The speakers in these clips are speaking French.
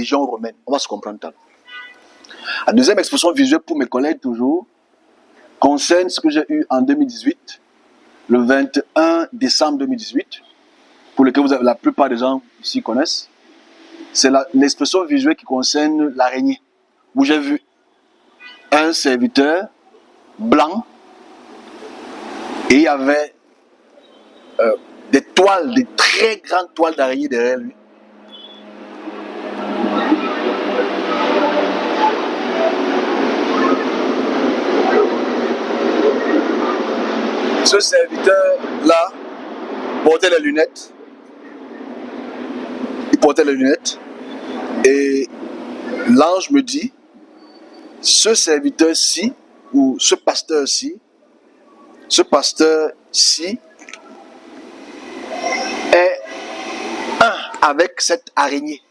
religion romaine. On va se comprendre tout à l'heure. La deuxième expression visuelle pour mes collègues toujours concerne ce que j'ai eu en 2018, le 21 décembre 2018, pour lequel la plupart des gens ici connaissent. C'est l'expression visuelle qui concerne l'araignée, où j'ai vu un serviteur blanc et il y avait des toiles, des très grandes toiles d'araignée derrière lui. Ce serviteur-là portait les lunettes. Il portait les lunettes. Et l'ange me dit, ce serviteur-ci, ou ce pasteur-ci est un avec cette araignée.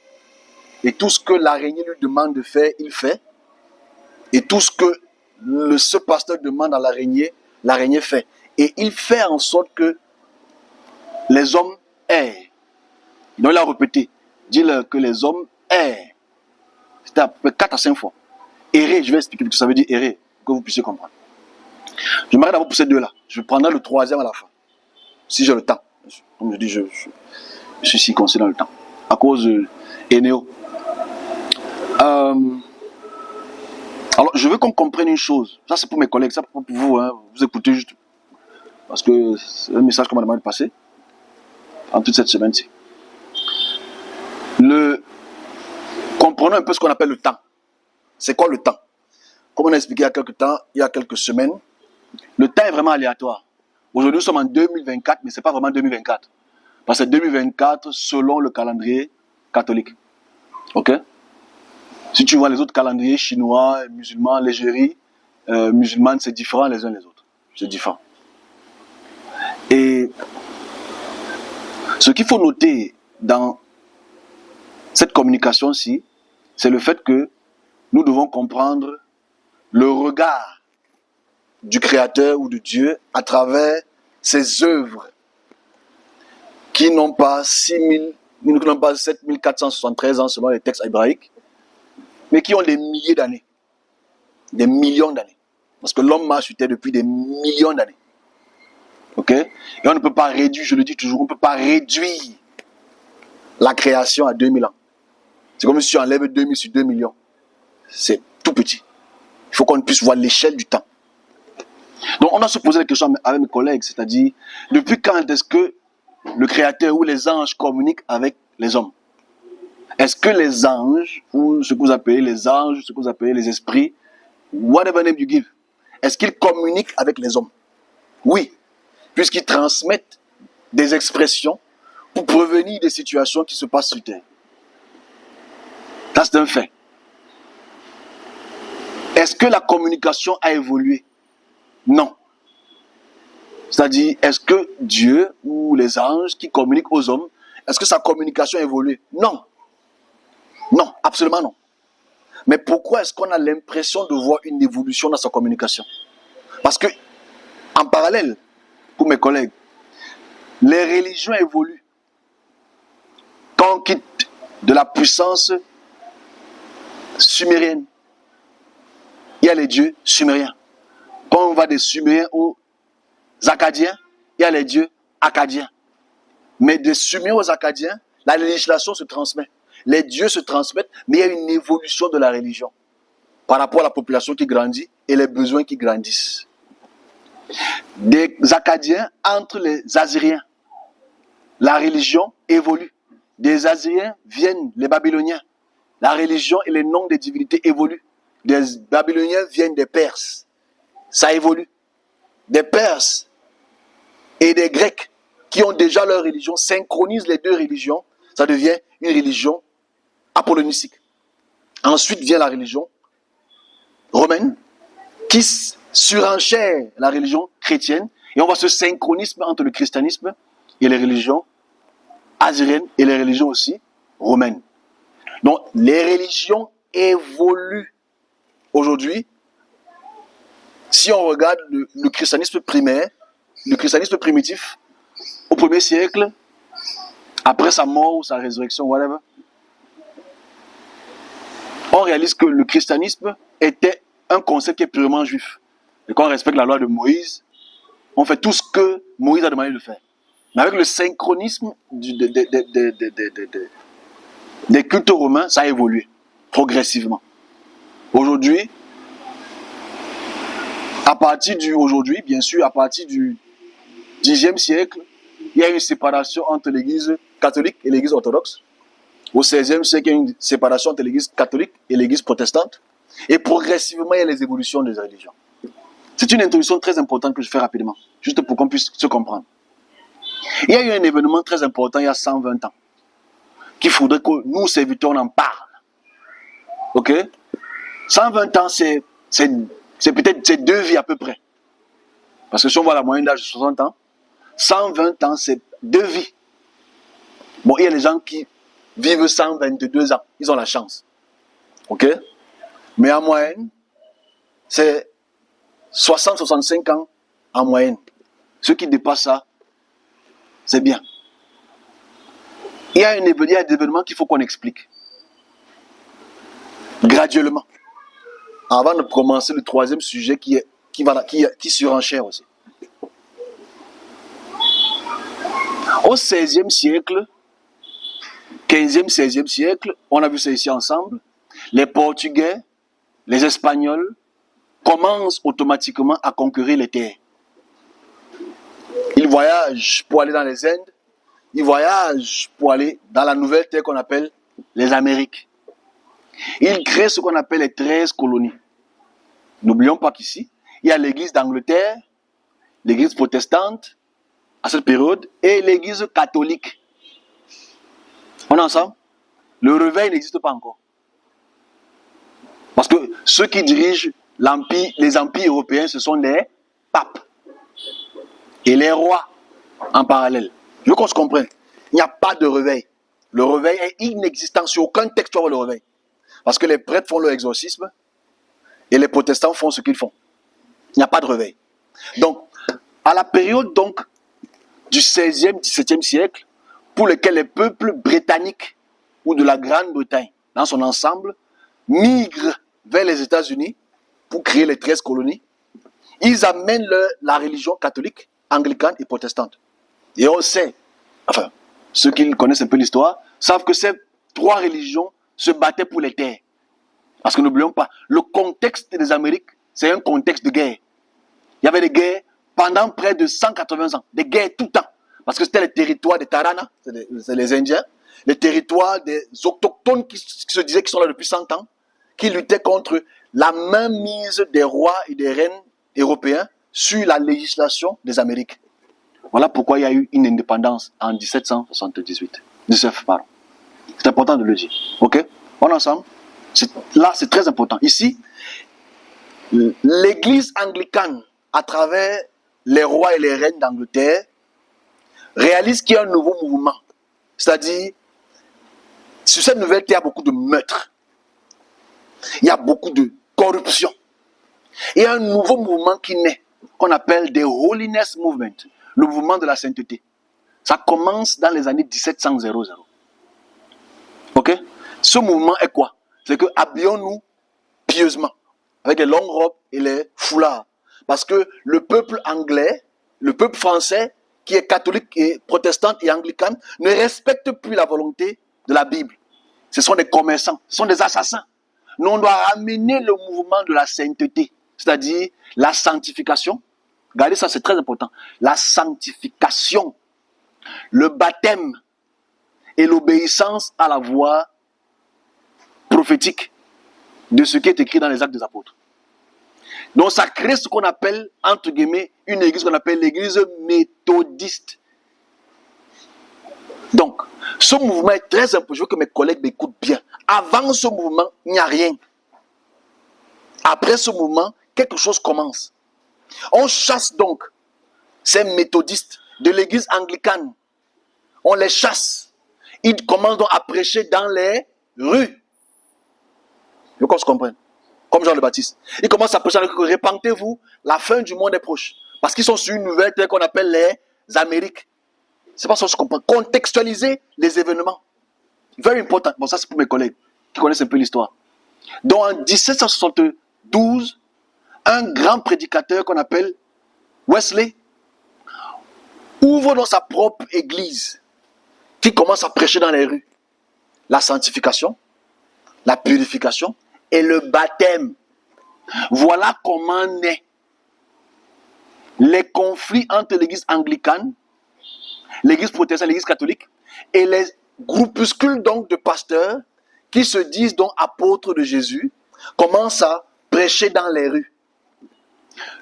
Et tout ce que l'araignée lui demande de faire, il fait. Et tout ce que ce pasteur demande à l'araignée, l'araignée fait. Et il fait en sorte que les hommes errent. Donc il a répété. Dis-leur que les hommes errent. C'était à peu près 4 à 5 fois. Errer, je vais expliquer ce que ça veut dire errer, que vous puissiez comprendre. Je m'arrête d'abord pour ces deux-là. Je prendrai le troisième à la fin. Si j'ai le temps. Comme je dis, je suis si conscient dans le temps. À cause de Énéo. Alors, je veux qu'on comprenne une chose. Ça, c'est pour mes collègues. Ça, pour vous. Hein. Vous écoutez juste. Parce que c'est un message qu'on m'a demandé de passer. En toute cette semaine-ci. Comprenons un peu ce qu'on appelle le temps. C'est quoi le temps? Comme on a expliqué il y a quelques semaines, le temps est vraiment aléatoire. Aujourd'hui, nous sommes en 2024, mais ce n'est pas vraiment 2024. Parce que c'est 2024 selon le calendrier catholique. Ok? Si tu vois les autres calendriers chinois, musulmans, l'Algérie, musulmane, c'est différent les uns les autres. C'est différent. Et ce qu'il faut noter dans cette communication-ci, c'est le fait que nous devons comprendre le regard du Créateur ou de Dieu à travers ses œuvres qui n'ont pas 7473 ans selon les textes hébraïques, mais qui ont des milliers d'années, des millions d'années. Parce que l'homme marche sur terre depuis des millions d'années. Ok? Et on ne peut pas réduire, je le dis toujours, on ne peut pas réduire la création à 2000 ans. C'est comme si tu enlèves 2000 sur 2 millions. C'est tout petit. Il faut qu'on puisse voir l'échelle du temps. Donc on a se poser la question avec mes collègues, c'est-à-dire, depuis quand est-ce que le Créateur ou les anges communiquent avec les hommes? Est-ce que les anges, ou ce que vous appelez les anges, ce que vous appelez les esprits, whatever name you give, est-ce qu'ils communiquent avec les hommes? Oui, puisqu'ils transmettent des expressions pour prévenir des situations qui se passent sur terre. Ça, c'est un fait. Est-ce que la communication a évolué? Non. C'est-à-dire, est-ce que Dieu ou les anges qui communiquent aux hommes, est-ce que sa communication a évolué? Non. Non, absolument non. Mais pourquoi est-ce qu'on a l'impression de voir une évolution dans sa communication? Parce que, en parallèle, pour mes collègues, les religions évoluent. Quand on quitte de la puissance sumérienne, il y a les dieux sumériens. Quand on va des Sumériens aux Akkadiens, il y a les dieux akkadiens. Mais des Sumériens aux Akkadiens, la législation se transmet. Les dieux se transmettent, mais il y a une évolution de la religion par rapport à la population qui grandit et les besoins qui grandissent. Des Akkadiens entre les Assyriens, la religion évolue. Des Assyriens viennent les Babyloniens. La religion et les noms des divinités évoluent. Des Babyloniens viennent des Perses. Ça évolue. Des Perses et des Grecs qui ont déjà leur religion synchronisent les deux religions. Ça devient une religion apollonistique. Ensuite vient la religion romaine qui surenchère la religion chrétienne et on voit ce synchronisme entre le christianisme et les religions assyriennes et les religions aussi romaines. Donc les religions évoluent aujourd'hui. Si on regarde le christianisme primaire, le christianisme primitif, au 1er siècle, après sa mort ou sa résurrection, whatever, on réalise que le christianisme était un concept qui est purement juif. Et quand on respecte la loi de Moïse, on fait tout ce que Moïse a demandé de faire. Mais avec le synchronisme des cultes romains, ça a évolué progressivement. Aujourd'hui, bien sûr, à partir du Xe siècle, il y a une séparation entre l'église catholique et l'église orthodoxe. Au XVIe siècle, il y a une séparation entre l'église catholique et l'église protestante. Et progressivement, il y a les évolutions des religions. C'est une introduction très importante que je fais rapidement, juste pour qu'on puisse se comprendre. Il y a eu un événement très important il y a 120 ans, qu'il faudrait que nous, serviteurs, on en parle. Ok? 120 ans, c'est peut-être 2 vies à peu près. Parce que si on voit la moyenne d'âge de 60 ans, 120 ans, c'est 2 vies. Bon, il y a des gens qui vivent 122 ans. Ils ont la chance. Ok? Mais en moyenne, c'est 60-65 ans en moyenne. Ceux qui dépassent ça, c'est bien. Il y a des événements qu'il faut qu'on explique. Graduellement. Avant de commencer le 3e sujet qui surenchère aussi. Au XVIe siècle, 15e, 16e siècle, on a vu ça ici ensemble, les Portugais, les Espagnols commencent automatiquement à conquérir les terres. Ils voyagent pour aller dans les Indes, ils voyagent pour aller dans la nouvelle terre qu'on appelle les Amériques. Ils créent ce qu'on appelle les 13 colonies. N'oublions pas qu'ici, il y a l'église d'Angleterre, l'église protestante, à cette période, et l'église catholique. On est ensemble? Le réveil n'existe pas encore. Parce que ceux qui dirigent les empires européens, ce sont les papes. Et les rois en parallèle. Je veux qu'on se comprenne. Il n'y a pas de réveil. Le réveil est inexistant sur aucun texte sur le réveil. Parce que les prêtres font leur exorcisme et les protestants font ce qu'ils font. Il n'y a pas de réveil. Donc, à la période donc, du 16e, 17e siècle, pour lequel les peuples britanniques ou de la Grande-Bretagne, dans son ensemble, migrent vers les États-Unis pour créer les 13 colonies, ils amènent la religion catholique, anglicane et protestante. Et on sait, enfin, ceux qui connaissent un peu l'histoire, savent que ces 3 religions se battaient pour les terres. Parce que n'oublions pas, le contexte des Amériques, c'est un contexte de guerre. Il y avait des guerres pendant près de 180 ans, des guerres tout le temps. Parce que c'était les territoires des Tarana, c'est les Indiens, les territoires des autochtones qui se disaient qu'ils sont là depuis 100 ans, qui luttaient contre la mainmise des rois et des reines européens sur la législation des Amériques. Voilà pourquoi il y a eu une indépendance en 1778. 19, pardon. C'est important de le dire. Ok? On est ensemble? Là, c'est très important. Ici, l'église anglicane, à travers les rois et les reines d'Angleterre, réalise qu'il y a un nouveau mouvement. C'est-à-dire, sur cette nouvelle terre, il y a beaucoup de meurtres. Il y a beaucoup de corruption. Il y a un nouveau mouvement qui naît, qu'on appelle des Holiness Movement, le mouvement de la sainteté. Ça commence dans les années 1700. Ok? Ce mouvement est quoi? C'est que habillons-nous pieusement, avec les longues robes et les foulards. Parce que le peuple anglais, le peuple français, qui est catholique et protestant et anglican, ne respecte plus la volonté de la Bible. Ce sont des commerçants, ce sont des assassins. Nous, on doit ramener le mouvement de la sainteté, c'est-à-dire la sanctification. Regardez ça, c'est très important. La sanctification, le baptême et l'obéissance à la voix prophétique de ce qui est écrit dans les Actes des Apôtres. Donc ça crée ce qu'on appelle, entre guillemets, une église qu'on appelle l'église méthodiste. Donc, ce mouvement est très important. Je veux que mes collègues m'écoutent bien. Avant ce mouvement, il n'y a rien. Après ce mouvement, quelque chose commence. On chasse donc ces méthodistes de l'église anglicane. On les chasse. Ils commencent donc à prêcher dans les rues. Je veux qu'on se comprenne. Comme Jean le Baptiste. Ils commencent à prêcher, répentez-vous, la fin du monde est proche. Parce qu'ils sont sur une nouvelle terre qu'on appelle les Amériques. C'est pas ça que je comprends. Contextualiser les événements. Very important. Bon, ça c'est pour mes collègues qui connaissent un peu l'histoire. Donc en 1772, un grand prédicateur qu'on appelle Wesley ouvre dans sa propre église, qui commence à prêcher dans les rues la sanctification, la purification et le baptême. Voilà comment naît les conflits entre l'église anglicane, l'église protestante, l'église catholique et les groupuscules donc de pasteurs qui se disent donc apôtres de Jésus commencent à prêcher dans les rues.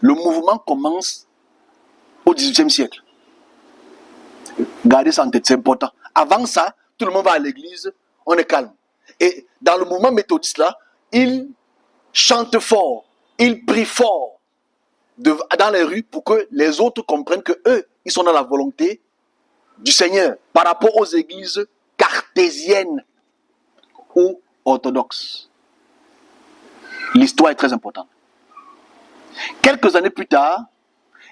Le mouvement commence au XVIIIe siècle. Gardez ça en tête, c'est important. Avant ça, tout le monde va à l'église, on est calme. Et dans le mouvement méthodiste là, ils chantent fort, ils prient fort dans les rues pour que les autres comprennent que eux, ils sont dans la volonté du Seigneur par rapport aux églises cartésiennes ou orthodoxes. L'histoire est très importante. Quelques années plus tard,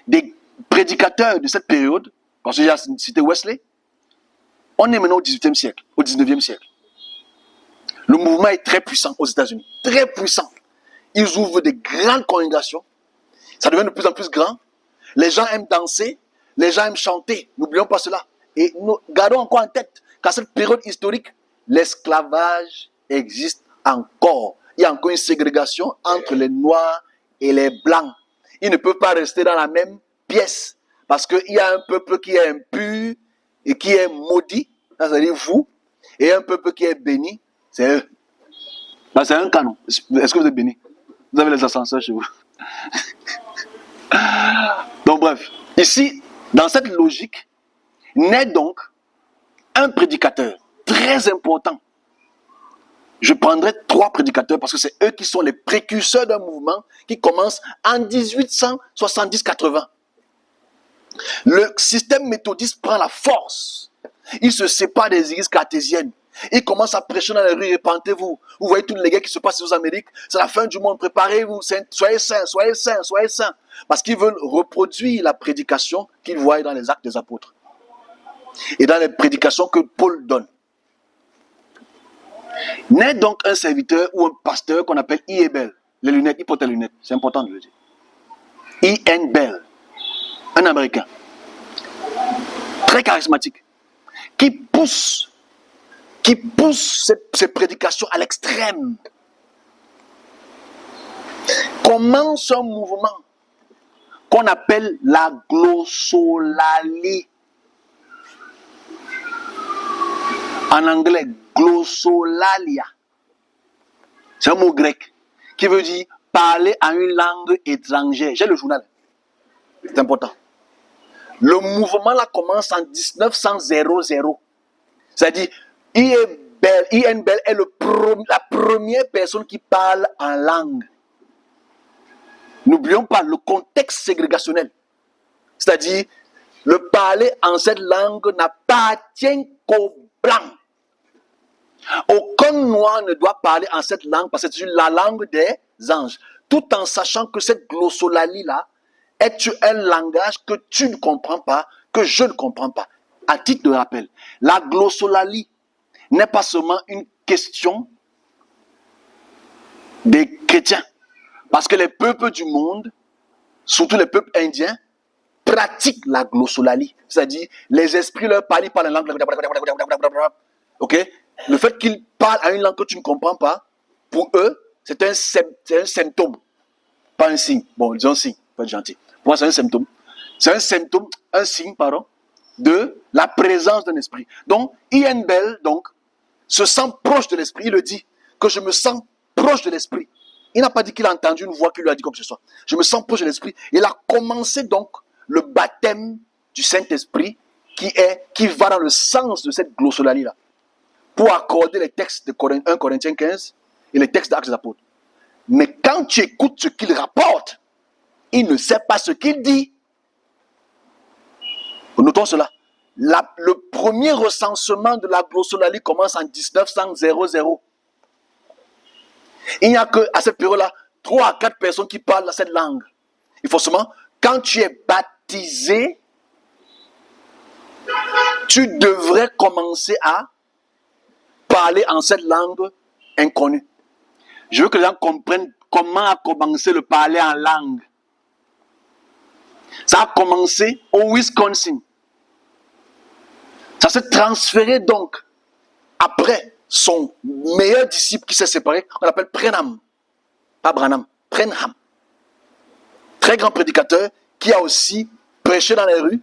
des prédicateurs de cette période, parce que j'ai cité Wesley, on est maintenant au XVIIIe siècle, au XIXe siècle. Le mouvement est très puissant aux États-Unis, très puissant. Ils ouvrent des grandes congrégations, ça devient de plus en plus grand. Les gens aiment danser, les gens aiment chanter, n'oublions pas cela. Et nous gardons encore en tête qu'à cette période historique, l'esclavage existe encore. Il y a encore une ségrégation entre les Noirs et les Blancs. Ils ne peuvent pas rester dans la même pièce parce qu'il y a un peuple qui est impur et qui est maudit, c'est-à-dire vous, et un peuple qui est béni, c'est eux. Là, c'est un canon. Est-ce que vous êtes béni? Vous avez les ascenseurs chez vous. Donc bref, ici, dans cette logique, naît donc un prédicateur très important. Je prendrai 3 prédicateurs parce que c'est eux qui sont les précurseurs d'un mouvement qui commence en 1870-80. Le système méthodiste prend la force. Il se sépare des églises cartésiennes. Il commence à prêcher dans les rues, répentez-vous. Vous voyez toutes les guerres qui se passent aux Amériques. C'est la fin du monde, préparez-vous, soyez saints, soyez saints, soyez saints. Parce qu'ils veulent reproduire la prédication qu'ils voient dans les actes des apôtres. Et dans les prédications que Paul donne. Naît donc un serviteur ou un pasteur qu'on appelle I.E. Bell. Les lunettes, il porte les lunettes, c'est important de le dire. I.N. Bell, un Américain, très charismatique, qui pousse ses prédications à l'extrême. Commence un mouvement qu'on appelle la glossolalie. En anglais, glossolalia. C'est un mot grec qui veut dire parler en une langue étrangère. J'ai le journal. C'est important. Le mouvement là commence en 1900. C'est-à-dire, I.N. Bell est la première personne qui parle en langue. N'oublions pas le contexte ségrégationnel. C'est-à-dire, le parler en cette langue n'appartient qu'aux Blancs. Aucun noir ne doit parler en cette langue parce que c'est la langue des anges. Tout en sachant que cette glossolalie-là est un langage que tu ne comprends pas, que je ne comprends pas. À titre de rappel, la glossolalie n'est pas seulement une question des chrétiens. Parce que les peuples du monde, surtout les peuples indiens, pratiquent la glossolalie. C'est-à-dire, les esprits leur parlent, ils parlent en langue. Ok? Le fait qu'ils parlent à une langue que tu ne comprends pas, pour eux, c'est un symptôme, pas un signe. Bon, disons signe, pas être gentil. Pour moi, c'est un symptôme. C'est un symptôme, un signe, pardon, de la présence d'un esprit. Donc, I.N. Bell, donc, se sent proche de l'esprit. Il le dit, que je me sens proche de l'esprit. Il n'a pas dit qu'il a entendu une voix qui lui a dit quoi que ce soit. Je me sens proche de l'esprit. Il a commencé donc le baptême du Saint-Esprit qui va dans le sens de cette glossolalie-là. Pour accorder les textes de 1 Corinthiens 15 et les textes d'Actes des Apôtres. Mais quand tu écoutes ce qu'il rapporte, il ne sait pas ce qu'il dit. Notons cela. Le premier recensement de la glossolalie commence en 1900. Il n'y a qu'à cette période-là 3 à 4 personnes qui parlent cette langue. Il faut seulement, quand tu es baptisé, tu devrais commencer à parler en cette langue inconnue. Je veux que les gens comprennent comment a commencé le parler en langue. Ça a commencé au Wisconsin. Ça s'est transféré donc après son meilleur disciple qui s'est séparé, on l'appelle Branham. Pas Branham, Branham. Très grand prédicateur qui a aussi prêché dans les rues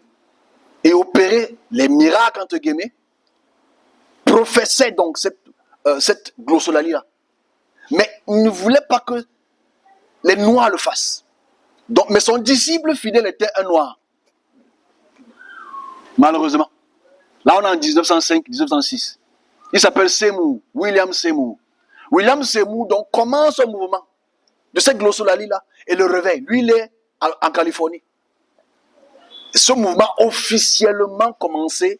et opéré les miracles, entre guillemets, professait donc cette glossolalie-là. Mais il ne voulait pas que les Noirs le fassent. Donc, mais son disciple fidèle était un Noir. Malheureusement. Là, on est en 1905-1906. Il s'appelle Seymour, William Seymour. William Seymour, donc, commence un mouvement de cette glossolalie-là et le réveille. Lui, il est en Californie. Ce mouvement officiellement commencé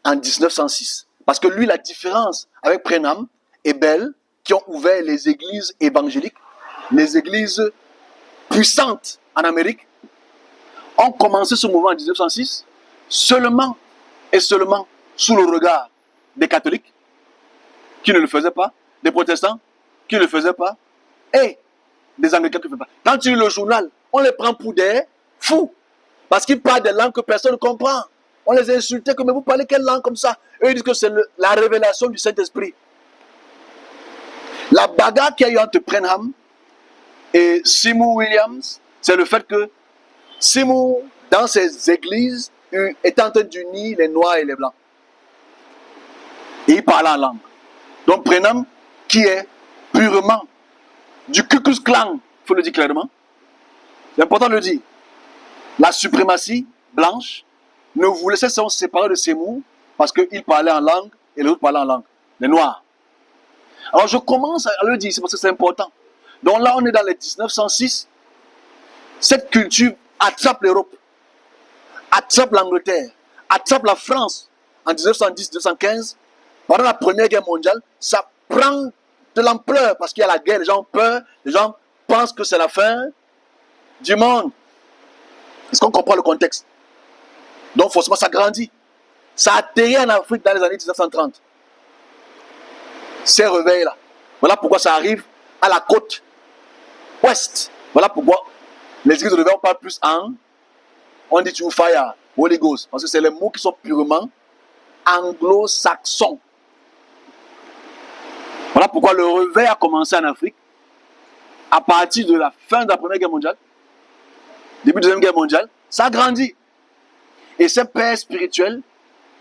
en 1906. Parce que lui, la différence avec Branham et Bell, qui ont ouvert les églises évangéliques, les églises puissantes en Amérique, ont commencé ce mouvement en 1906 seulement et seulement sous le regard des catholiques qui ne le faisaient pas, des protestants qui ne le faisaient pas, et des Américains qui ne le faisaient pas. Quand tu lis le journal, on les prend pour des fous, parce qu'ils parlent des langues que personne ne comprend. On les a insultés comme, mais vous parlez quelle langue comme ça? Eux ils disent que c'est la révélation du Saint-Esprit. La bagarre qu'il y a eu entre Branham et Seymour Williams, c'est le fait que Seymour, dans ses églises, était en train d'unir les Noirs et les Blancs. Et il parlait en langue. Donc Branham, qui est purement du Ku Klux Klan, il faut le dire clairement, c'est important de le dire, la suprématie blanche ne voulait se séparer de Seymour parce qu'il parlait en langue et les autres parlaient en langue, les Noirs. Alors je commence à le dire, c'est parce que c'est important. Donc là, on est dans les 1906. Cette culture attrape l'Europe, attrape l'Angleterre, attrape la France en 1910-1915. Pendant la Première Guerre mondiale, ça prend de l'ampleur parce qu'il y a la guerre, les gens ont peur, les gens pensent que c'est la fin du monde. Est-ce qu'on comprend le contexte? Donc forcément, ça grandit. Ça a atterri en Afrique dans les années 1930. Ces réveils-là. Voilà pourquoi ça arrive à la côte ouest. Voilà pourquoi les églises de réveil, on parle plus on dit to fire, Holy Ghost. Parce que c'est les mots qui sont purement anglo-saxons. Voilà pourquoi le réveil a commencé en Afrique à partir de la fin de la Première Guerre mondiale, début de la Deuxième Guerre mondiale, ça a grandi. Et ces pères spirituels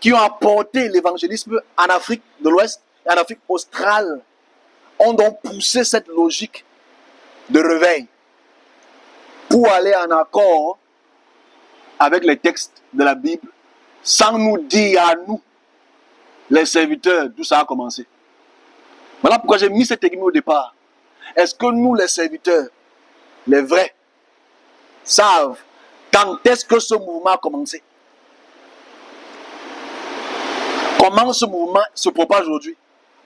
qui ont apporté l'évangélisme en Afrique de l'Ouest et en Afrique australe ont donc poussé cette logique de réveil pour aller en accord avec les textes de la Bible sans nous dire à nous, les serviteurs, d'où ça a commencé. Voilà pourquoi j'ai mis cette église au départ. Est-ce que nous, les serviteurs, les vrais, savent quand est-ce que ce mouvement a commencé? Comment ce mouvement se propage aujourd'hui,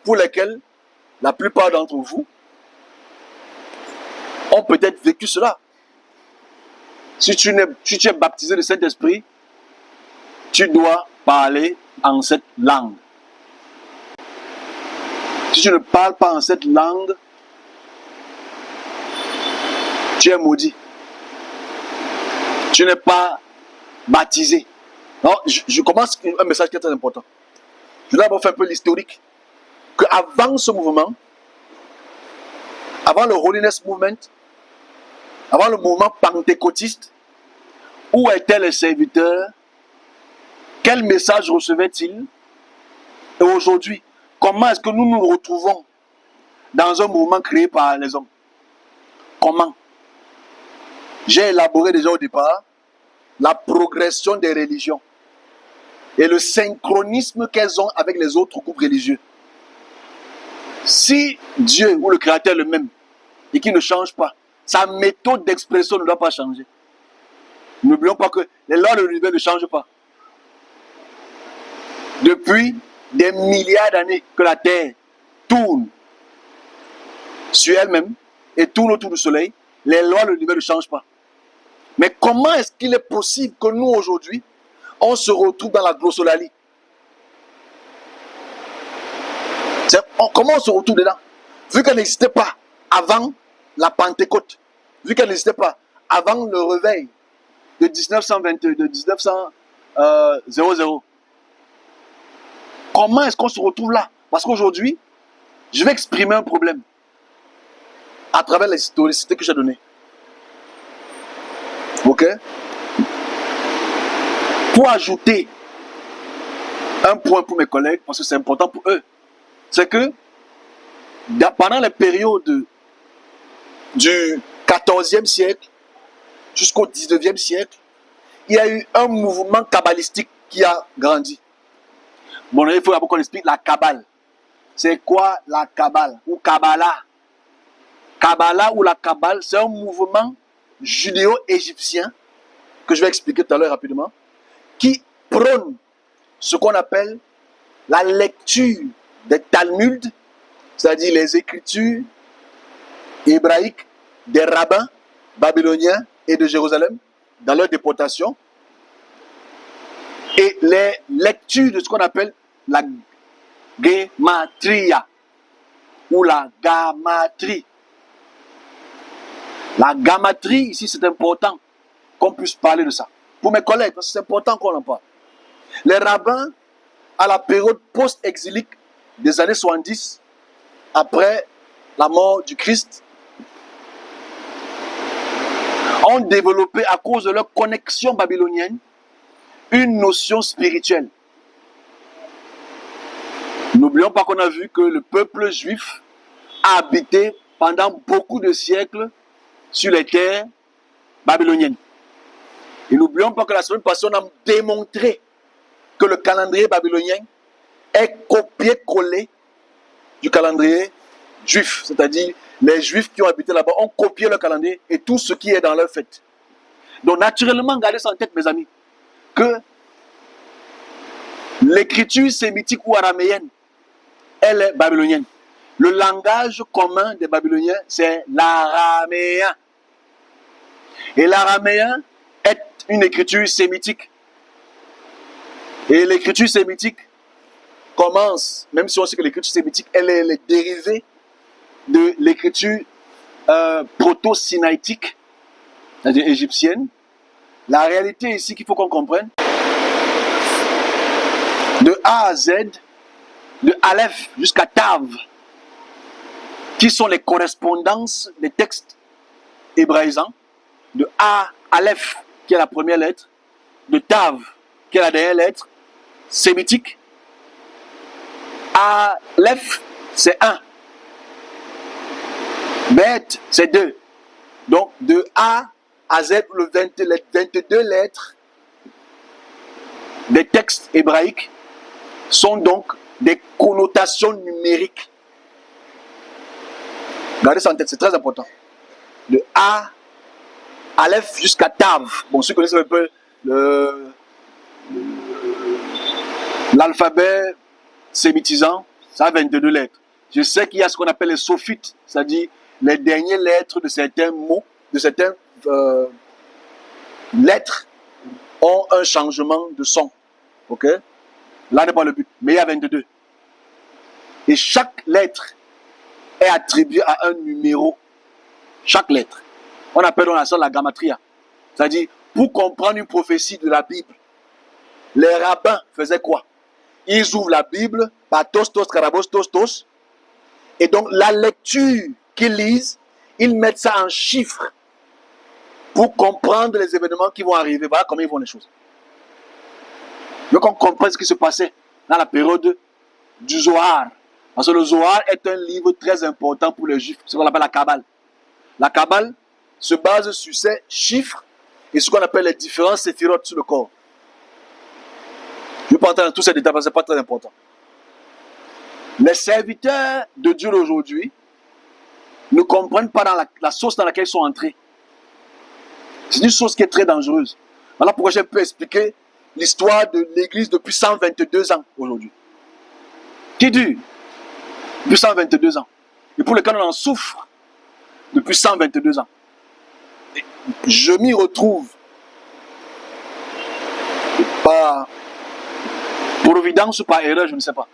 pour lesquels la plupart d'entre vous ont peut-être vécu cela. Si tu es baptisé de Saint-Esprit, tu dois parler en cette langue. Si tu ne parles pas en cette langue, tu es maudit. Tu n'es pas baptisé. Alors, je commence un message qui est très important. Je dois d'abord faire un peu l'historique. Qu'avant ce mouvement, avant le Holiness Movement, avant le mouvement pentecôtiste, où étaient les serviteurs? Quel message recevaient-ils? Et aujourd'hui, comment est-ce que nous nous retrouvons dans un mouvement créé par les hommes? Comment? J'ai élaboré déjà au départ la progression des religions et le synchronisme qu'elles ont avec les autres groupes religieux. Si Dieu ou le Créateur est le même et qu'il ne change pas, sa méthode d'expression ne doit pas changer. N'oublions pas que les lois de l'univers ne changent pas. Depuis des milliards d'années que la Terre tourne sur elle-même et tourne autour du Soleil, les lois de l'univers ne changent pas. Mais comment est-ce qu'il est possible que nous, aujourd'hui, on se retrouve dans la glossolalie? Comment on se retrouve dedans? Vu qu'elle n'existait pas avant la Pentecôte, vu qu'elle n'existait pas, avant le réveil de 1922, de 1900, 00. Comment est-ce qu'on se retrouve là? Parce qu'aujourd'hui, je vais exprimer un problème à travers l'historicité que j'ai donnée. Ok? Pour ajouter un point pour mes collègues, parce que c'est important pour eux, c'est que pendant les périodes du 14e siècle jusqu'au 19e siècle, il y a eu un mouvement kabbalistique qui a grandi. Bon, il faut d'abord qu'on explique la Kabbale. C'est quoi la Kabbale ou Kabbalah? Kabbalah ou la Kabbale, c'est un mouvement judéo-égyptien que je vais expliquer tout à l'heure rapidement, qui prône ce qu'on appelle la lecture des Talmuds, c'est-à-dire les écritures hébraïques des rabbins babyloniens et de Jérusalem dans leur déportation, et les lectures de ce qu'on appelle la Gematria ou la Gamatrie. La Gamatrie, ici, c'est important qu'on puisse parler de ça. Pour mes collègues, parce que c'est important qu'on en parle. Les rabbins, à la période post-exilique des années 70, après la mort du Christ, ont développé, à cause de leur connexion babylonienne, une notion spirituelle. N'oublions pas qu'on a vu que le peuple juif a habité pendant beaucoup de siècles sur les terres babyloniennes. Et n'oublions pas que la semaine passée, on a démontré que le calendrier babylonien est copié-collé du calendrier juif. C'est-à-dire, les juifs qui ont habité là-bas ont copié le calendrier et tout ce qui est dans leur fête. Donc, naturellement, gardez ça en tête, mes amis, que l'écriture sémitique ou araméenne, elle est babylonienne. Le langage commun des Babyloniens, c'est l'araméen. Et l'araméen est une écriture sémitique. Et l'écriture sémitique commence, même si on sait que l'écriture sémitique, elle est dérivée de l'écriture proto-sinaïtique, c'est-à-dire égyptienne. La réalité ici qu'il faut qu'on comprenne, de A à Z, de Aleph jusqu'à Tav, qui sont les correspondances des textes hébraïsants, de A, Aleph, qui est la première lettre, de Tav, qui est la dernière lettre, sémitique. Aleph, c'est 1. Bet, c'est 2. Donc, de A à Z, les 22 lettres des textes hébraïques sont donc des connotations numériques. Gardez ça en tête, c'est très important. De A, Aleph jusqu'à Tav. Bon, ceux qui connaissent un peu l'alphabet sémitisant, ça a 22 lettres. Je sais qu'il y a ce qu'on appelle les sophites, c'est-à-dire les dernières lettres de certains mots, de certaines lettres ont un changement de son. Ok? Là n'est pas le but, mais il y a 22. Et chaque lettre est attribuée à un numéro. Chaque lettre. On appelle ça la gamatria. C'est-à-dire, pour comprendre une prophétie de la Bible, les rabbins faisaient quoi? Ils ouvrent la Bible par tos, tos, karabos, tos, tos. Et donc, la lecture qu'ils lisent, ils mettent ça en chiffres pour comprendre les événements qui vont arriver. Voilà comment ils vont les choses. Donc, on comprend ce qui se passait dans la période du Zohar. Parce que le Zohar est un livre très important pour les Juifs, ce qu'on appelle la Kabbale. La Kabbale se base sur ces chiffres et ce qu'on appelle les différents séphirotes sur le corps. Je ne vais pas entrer dans tous ces détails parce que ce n'est pas très important. Les serviteurs de Dieu d'aujourd'hui ne comprennent pas dans la sauce dans laquelle ils sont entrés. C'est une sauce qui est très dangereuse. Voilà pourquoi j'ai pu expliquer l'histoire de l'Église depuis 122 ans aujourd'hui. Qui dure depuis 122 ans. Et pour lequel on en souffre depuis 122 ans. Et je m'y retrouve. Par providence ou par erreur, je ne sais pas.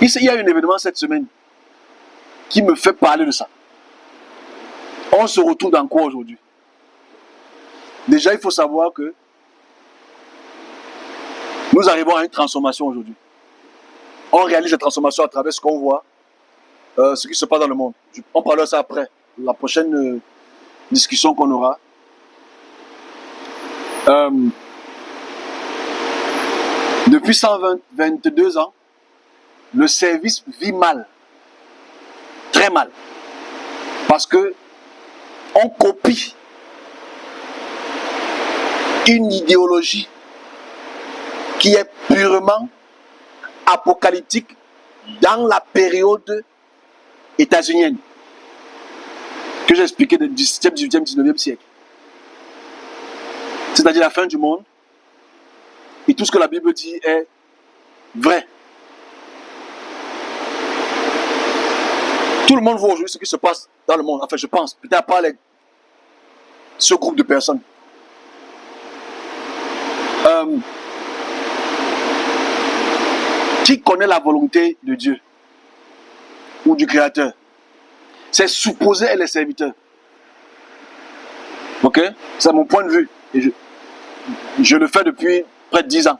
Il y a eu un événement cette semaine qui me fait parler de ça. On se retrouve dans quoi aujourd'hui? Déjà, il faut savoir que nous arrivons à une transformation aujourd'hui. On réalise la transformation à travers ce qu'on voit, ce qui se passe dans le monde. On parlera de ça après, la prochaine discussion qu'on aura. Depuis 122 ans, le service vit mal, très mal, parce que on copie une idéologie qui est purement apocalyptique dans la période états-unienne que j'ai expliqué du 17e, 18e, 19e siècle. C'est-à-dire la fin du monde, et tout ce que la Bible dit est vrai. Tout le monde voit aujourd'hui ce qui se passe dans le monde. Enfin, je pense, peut-être pas ce groupe de personnes. Qui connaît la volonté de Dieu ou du Créateur? C'est supposé être les serviteurs. Ok? C'est mon point de vue. Et je le fais depuis près de 10 ans.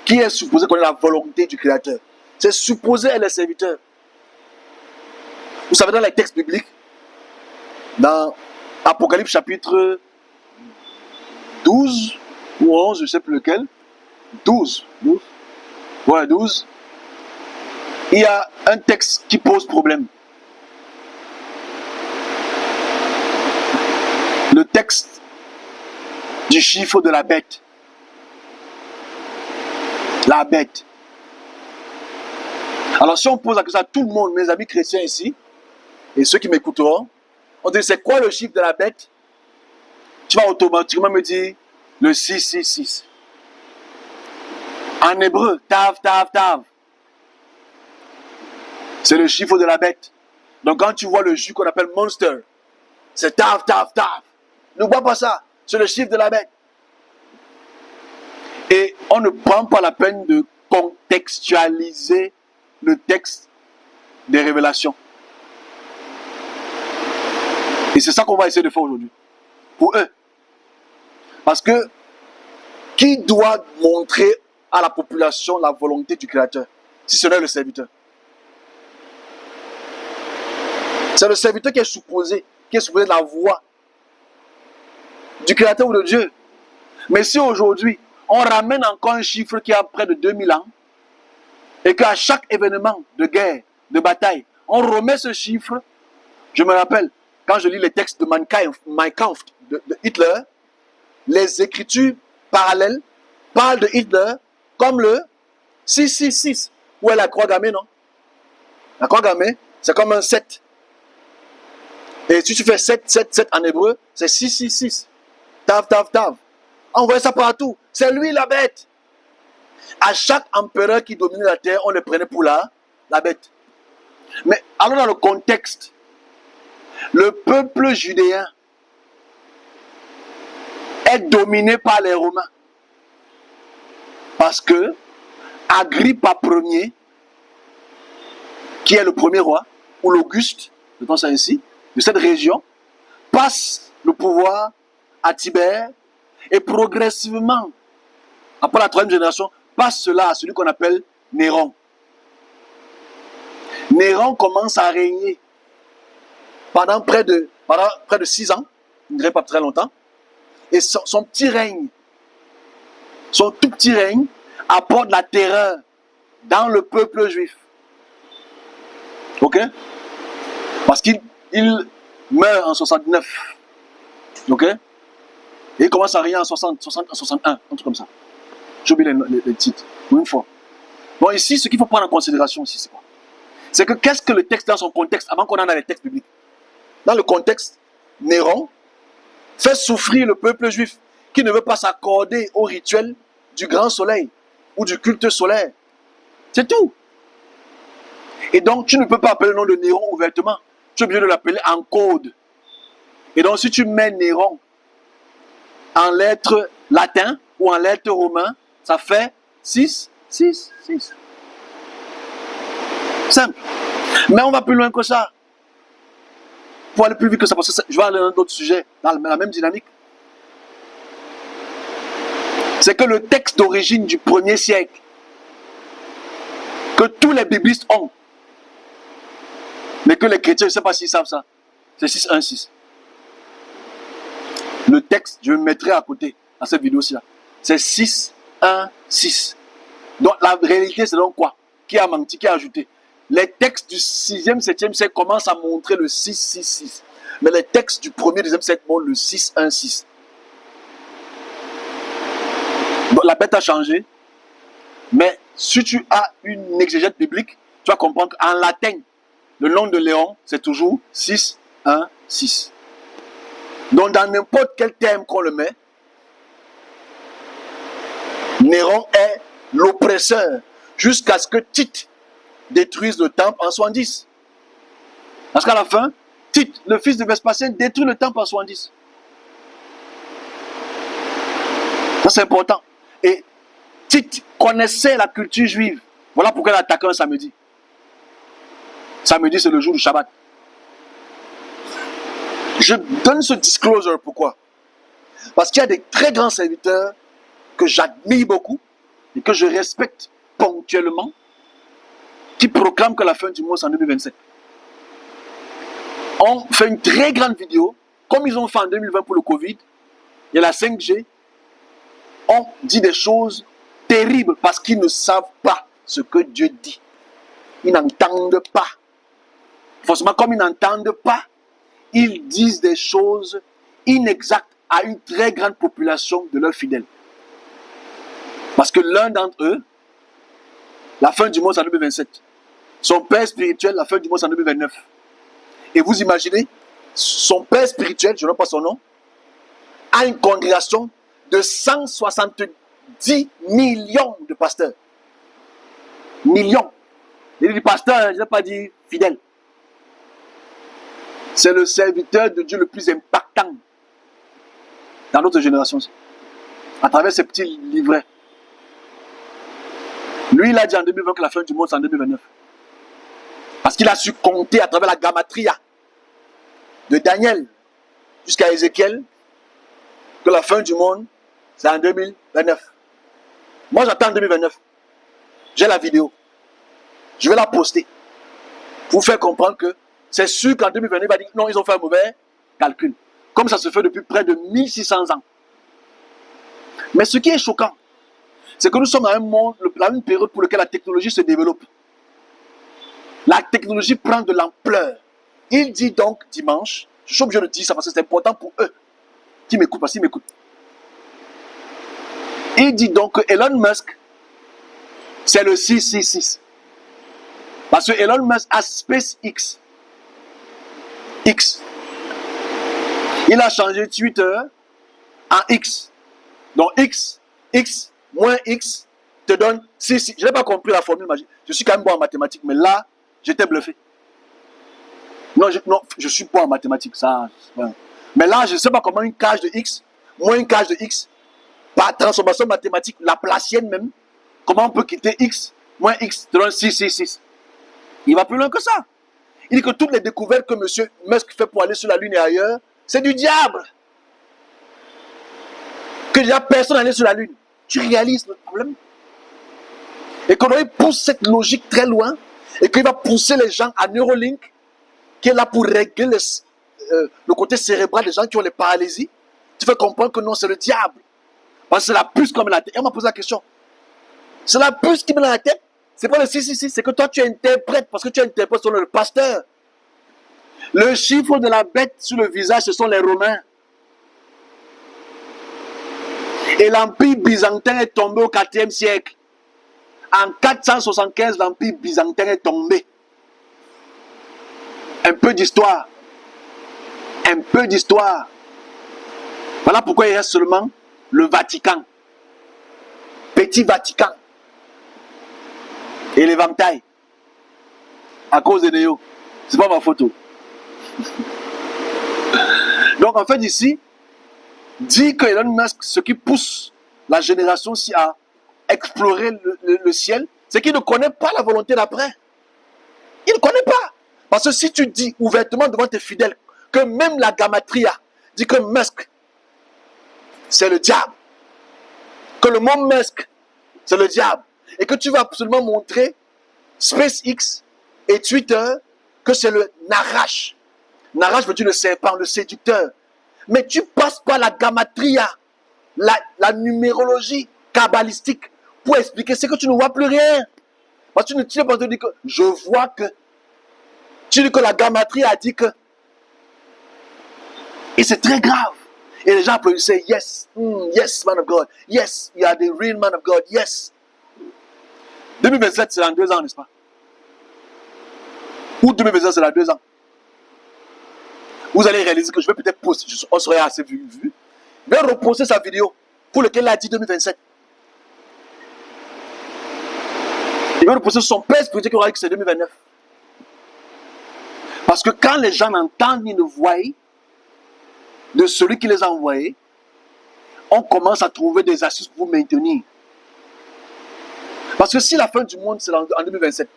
Qui est supposé connaître la volonté du Créateur? C'est supposé être les serviteurs. Vous savez, dans les textes bibliques, dans Apocalypse chapitre 12 ou 11, je ne sais plus lequel, 12. Ouais, 12. Il y a un texte qui pose problème. Le texte du chiffre de la bête. La bête. Alors si on pose la question à tout le monde, mes amis chrétiens ici, et ceux qui m'écouteront, on dit c'est quoi le chiffre de la bête? Tu vas automatiquement me dire le 666. En hébreu, tav, tav, tav. C'est le chiffre de la bête. Donc quand tu vois le jus qu'on appelle Monster, c'est tav, tav, tav. Ne bois pas ça. C'est le chiffre de la bête. Et on ne prend pas la peine de contextualiser le texte des révélations. Et c'est ça qu'on va essayer de faire aujourd'hui. Pour eux. Parce que qui doit montrer à la population la volonté du Créateur, si ce n'est le serviteur? C'est le serviteur qui est supposé de la voix du Créateur ou de Dieu. Mais si aujourd'hui, on ramène encore un chiffre qui a près de 2000 ans, et qu'à chaque événement de guerre, de bataille, on remet ce chiffre, je me rappelle, quand je lis les textes de Mein Kampf de Hitler, les écritures parallèles parlent de Hitler comme le 666. Où est la croix gammée, non? La croix gammée, c'est comme un 7. Et si tu fais 7, 7, 7 en hébreu, c'est 666. Tav, tav, tav. On voit ça partout. C'est lui la bête. À chaque empereur qui dominait la terre, on le prenait pour la bête. Mais allons dans le contexte. Le peuple judéen est dominé par les Romains. Parce que Agrippa Ier, qui est le premier roi, ou l'Auguste, je pense ainsi, de cette région, passe le pouvoir à Tibère et progressivement, après la troisième génération, passe cela à celui qu'on appelle Néron. Néron commence à régner pendant près de 6 ans, je ne dirais pas très longtemps, et son petit règne, son tout petit règne, apporte la terreur dans le peuple juif. Ok? Parce qu'il meurt en 69. Ok? Et il commence à régner en 60, 61, un truc comme ça. J'ai oublié les titres, pour une fois. Bon, ici, ce qu'il faut prendre en considération ici, c'est quoi? C'est que qu'est-ce que le texte dans son contexte, avant qu'on en ait les textes bibliques? Dans le contexte, Néron fait souffrir le peuple juif qui ne veut pas s'accorder au rituel du grand soleil ou du culte solaire. C'est tout. Et donc, tu ne peux pas appeler le nom de Néron ouvertement. Tu es obligé de l'appeler en code. Et donc, si tu mets Néron en lettres latines ou en lettres romaines, ça fait 6, 6, 6. Simple. Mais on va plus loin que ça. Pour aller plus vite que ça, parce que je vais aller à un autre sujet, dans la même dynamique. C'est que le texte d'origine du 1er siècle, que tous les biblistes ont, mais que les chrétiens, je ne sais pas s'ils savent ça, c'est 6.1.6. Le texte, je me mettrai à côté, à cette vidéo-ci, c'est 6.1.6. Donc la réalité, c'est donc quoi? Qui a menti, qui a ajouté? Les textes du 6e, 7e siècle commencent à montrer le 6.6.6. Mais les textes du 1er, 2e siècle montrent le 6.1.6. Donc la bête a changé. Mais si tu as une exégète biblique, tu vas comprendre qu'en latin, le nom de Léon, c'est toujours 6.1.6. Donc dans n'importe quel terme qu'on le met, Néron est l'oppresseur jusqu'à ce que Tite détruise le temple en 70. Parce qu'à la fin, Tite, le fils de Vespasien, détruit le temple en 70. Ça c'est important. Et Tite connaissait la culture juive. Voilà pourquoi il a attaqué un samedi. Samedi, c'est le jour du Shabbat. Je donne ce disclosure, pourquoi? Parce qu'il y a des très grands serviteurs que j'admire beaucoup et que je respecte ponctuellement, qui proclament que la fin du monde c'est en 2027. On fait une très grande vidéo, comme ils ont fait en 2020 pour le Covid, et la 5G, on dit des choses terribles parce qu'ils ne savent pas ce que Dieu dit. Ils n'entendent pas. Forcément, comme ils n'entendent pas, ils disent des choses inexactes à une très grande population de leurs fidèles. Parce que l'un d'entre eux, la fin du monde c'est en 2027. Son père spirituel, la fin du monde c'est en 2029. Et vous imaginez, son père spirituel, je ne sais pas son nom, a une congrégation de 170 millions de pasteurs. Millions. Il dit pasteur, je n'ai pas dit fidèle. C'est le serviteur de Dieu le plus impactant dans notre génération. À travers ces petits livrets. Lui, il a dit en 2020 que la fin du monde, c'est en 2029. Parce qu'il a su compter à travers la gamatria de Daniel jusqu'à Ézéchiel que la fin du monde, c'est en 2029. Moi, j'attends en 2029. J'ai la vidéo. Je vais la poster. Pour faire comprendre que c'est sûr qu'en 2029, il va dire non, ils ont fait un mauvais calcul. Comme ça se fait depuis près de 1600 ans. Mais ce qui est choquant, c'est que nous sommes dans un monde, dans une période pour laquelle la technologie se développe. La technologie prend de l'ampleur. Il dit donc dimanche, je suis obligé de dire ça parce que c'est important pour eux qui m'écoutent, parce qu'ils m'écoutent. Il dit donc que Elon Musk, c'est le 666. Parce que Elon Musk a SpaceX. X. Il a changé Twitter en X. Donc X moins X te donne 6. Je n'ai pas compris la formule magique. Je suis quand même bon en mathématiques, mais là, j'étais bluffé. Non, je suis bon en mathématiques. Ça, ouais. Mais là, je ne sais pas comment une cage de X, moins une cage de X, par transformation mathématique, la placienne même, comment on peut quitter X, moins X, te donne 6. Il va plus loin que ça. Il dit que toutes les découvertes que M. Musk fait pour aller sur la Lune et ailleurs, c'est du diable. Que déjà personne n'allait sur la Lune. Tu réalises le problème? Et qu'on pousse cette logique très loin et qu'il va pousser les gens à Neuralink, qui est là pour régler le côté cérébral des gens qui ont les paralysies. Tu fais comprendre que non, c'est le diable. Parce que c'est la puce qui met dans la tête. Et on m'a posé la question. C'est la puce qui met dans la tête. C'est pas le 666, c'est que toi tu interprètes, parce que tu interprètes selon le pasteur. Le chiffre de la bête sur le visage, ce sont les Romains. Et l'Empire byzantin est tombé au 4e siècle. En 475, l'Empire byzantin est tombé. Un peu d'histoire. Un peu d'histoire. Voilà pourquoi il reste seulement le Vatican. Petit Vatican. Et l'éventail. À cause de Néo. C'est pas ma photo. Donc en fait ici, dit que Elon Musk, ce qui pousse la génération-ci à explorer le ciel, c'est qu'il ne connaît pas la volonté d'après. Il ne connaît pas. Parce que si tu dis ouvertement devant tes fidèles que même la gamatria dit que Musk, c'est le diable, que le mot Musk, c'est le diable, et que tu vas absolument montrer SpaceX et Twitter que c'est le Narash. Narash veut dire le serpent, le séducteur. Mais tu passes par la gamatria, la numérologie kabbalistique pour expliquer ce que tu ne vois plus rien. Parce que tu n'es pas dit que je vois que. Tu dis que la gamatria a dit que. Et c'est très grave. Et les gens applaudissaient, yes, yes, man of God, yes, you are the real man of God, yes. 2027, c'est dans 2 ans, n'est-ce pas? Ou 2027, c'est dans 2 ans. Vous allez réaliser que je vais peut-être poster, on serait assez vu. Je vais reposter sa vidéo pour laquelle il a dit 2027. Il va reposter son père spirituel qui aura dit que c'est 2029. Parce que quand les gens entendent ni ne voient de celui qui les a envoyés, on commence à trouver des astuces pour vous maintenir. Parce que si la fin du monde c'est en 2027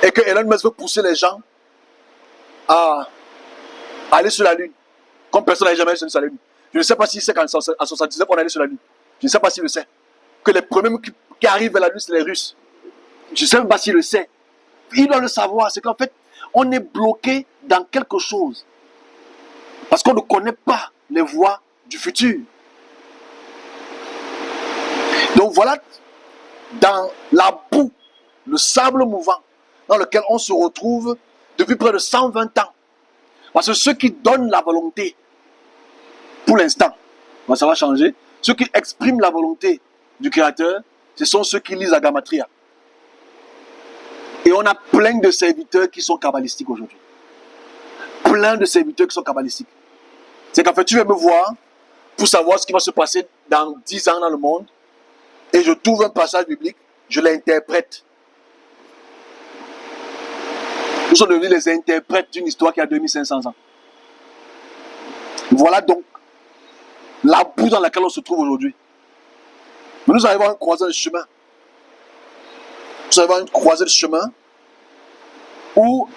et que Elon Musk veut pousser les gens à aller sur la Lune, comme personne n'a jamais allé sur la Lune. Je ne sais pas s'il sait qu'en 79 on est allé sur la Lune. Je ne sais pas s'il le sait. Que les premiers qui arrivent vers la Lune, c'est les Russes. Je ne sais même pas s'il le sait. Il doit le savoir. C'est qu'en fait, on est bloqué dans quelque chose. Parce qu'on ne connaît pas les voies du futur. Donc voilà, dans la boue, le sable mouvant, dans lequel on se retrouve depuis près de 120 ans. Parce que ceux qui donnent la volonté, pour l'instant, ça va changer, ceux qui expriment la volonté du Créateur, ce sont ceux qui lisent la gamatria. Et on a plein de serviteurs qui sont kabbalistiques aujourd'hui. Plein de serviteurs qui sont kabbalistiques. C'est qu'en fait, tu viens me voir pour savoir ce qui va se passer dans 10 ans dans le monde. Et je trouve un passage biblique, je l'interprète. Nous sommes devenus les interprètes d'une histoire qui a 2500 ans. Voilà donc la boue dans laquelle on se trouve aujourd'hui. Mais nous arrivons à croiser le chemin. Nous arrivons à croiser le chemin où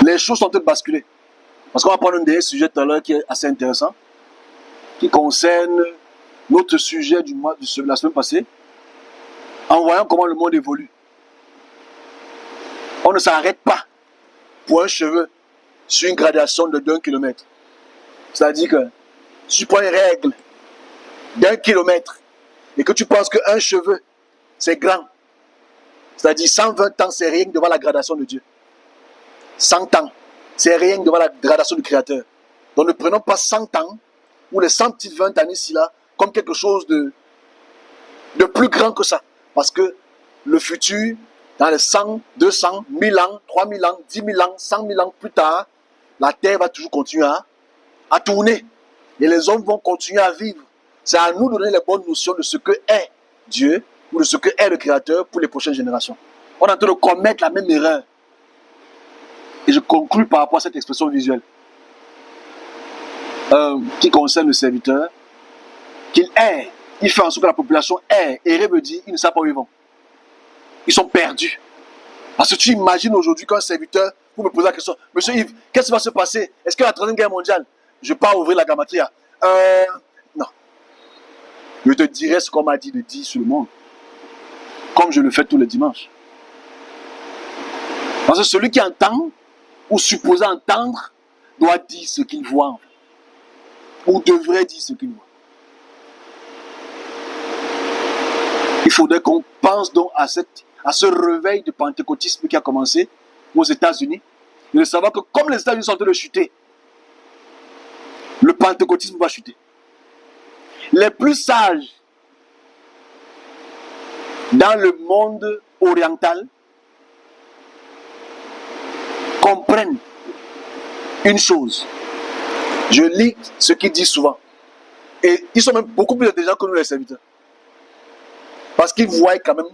les choses sont en train de basculer. Parce qu'on va prendre un dernier sujet tout à l'heure qui est assez intéressant, qui concerne notre sujet de la semaine passée, en voyant comment le monde évolue. On ne s'arrête pas pour un cheveu sur une gradation de 1 kilomètre. C'est-à-dire que si tu prends une règle d'1 kilomètre et que tu penses qu'un cheveu, c'est grand, c'est-à-dire 120 ans, c'est rien devant la gradation de Dieu. 100 ans, c'est rien devant la gradation du Créateur. Donc ne prenons pas 100 ans ou les 100 petites 20 années-ci là comme quelque chose de plus grand que ça. Parce que le futur, dans les 100, 200, 1000 ans, 3000 ans, 10 000 ans, 100 000 ans plus tard, la terre va toujours continuer à tourner. Et les hommes vont continuer à vivre. C'est à nous de donner les bonnes notions de ce que est Dieu ou de ce que est le Créateur pour les prochaines générations. On est en train de commettre la même erreur. Et je conclue par rapport à cette expression visuelle qui concerne le serviteur, qu'il est, il fait en sorte que la population est. Et veut dire, ils ne savent pas où ils vont. Ils sont perdus. Parce que tu imagines aujourd'hui qu'un serviteur, vous me posez la question, Monsieur Yves, qu'est-ce qui va se passer? Est-ce que la Troisième Guerre mondiale, je ne vais pas ouvrir la gamatria? Non. Je te dirai ce qu'on m'a dit de dire sur le monde. Comme je le fais tous les dimanches. Parce que celui qui entend, ou supposé entendre, doit dire ce qu'il voit. Ou devrait dire ce qu'il voit. Il faudrait qu'on pense donc à ce réveil de pentecôtisme qui a commencé aux États-Unis. Et de savoir que comme les États-Unis sont en train de chuter, le pentecôtisme va chuter. Les plus sages dans le monde oriental comprennent une chose. Je lis ce qu'ils disent souvent. Et ils sont même beaucoup plus intelligents que nous les serviteurs. Parce qu'ils voient quand même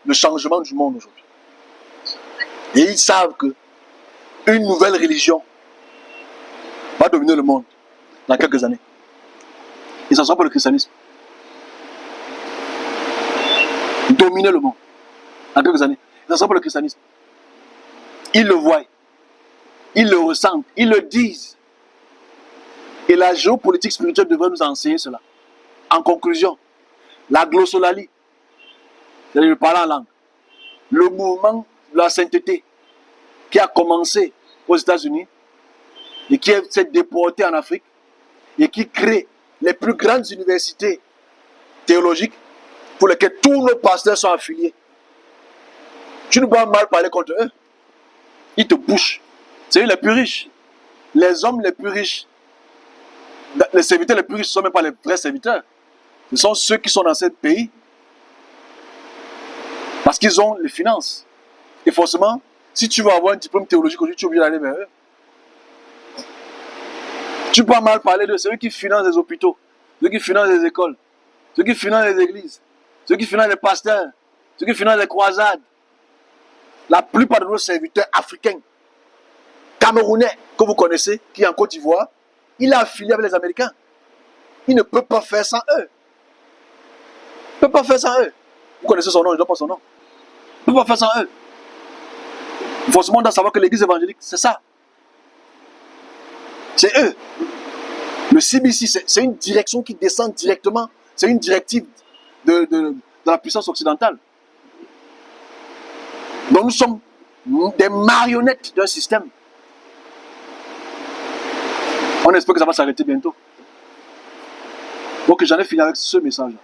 le changement du monde aujourd'hui. Et ils savent que une nouvelle religion va dominer le monde dans quelques années. Et ça ne sera pas le christianisme. Dominer le monde. En quelques années. Ça ne sera pas le christianisme. Ils le voient. Ils le ressentent. Ils le disent. Et la géopolitique spirituelle devrait nous enseigner cela. En conclusion, la glossolalie, c'est-à-dire le parler en langue, le mouvement de la sainteté qui a commencé aux États-Unis et qui s'est déporté en Afrique et qui crée les plus grandes universités théologiques pour lesquelles tous nos pasteurs sont affiliés. Tu ne peux pas mal parler contre eux. Ils te bouchent. C'est eux les plus riches. Les hommes les plus riches, les serviteurs les plus riches ne sont même pas les vrais serviteurs. Ce sont ceux qui sont dans ce pays. Parce qu'ils ont les finances. Et forcément, si tu veux avoir un diplôme théologique aujourd'hui, tu es obligé d'aller vers eux. Tu peux pas mal parler de ceux qui financent les hôpitaux, ceux qui financent les écoles, ceux qui financent les églises, ceux qui financent les pasteurs, ceux qui financent les croisades. La plupart de nos serviteurs africains, camerounais, que vous connaissez, qui est en Côte d'Ivoire, il est affilié avec les Américains. Il ne peut pas faire sans eux. Il ne peut pas faire sans eux. Vous connaissez son nom, je ne donne pas son nom. Il ne peut pas faire sans eux. Forcément, on doit savoir que l'église évangélique, c'est ça. C'est eux. Le CBC, c'est une direction qui descend directement. C'est une directive de la puissance occidentale. Donc nous sommes des marionnettes d'un système. On espère que ça va s'arrêter bientôt. Donc j'en ai fini avec ce message-là.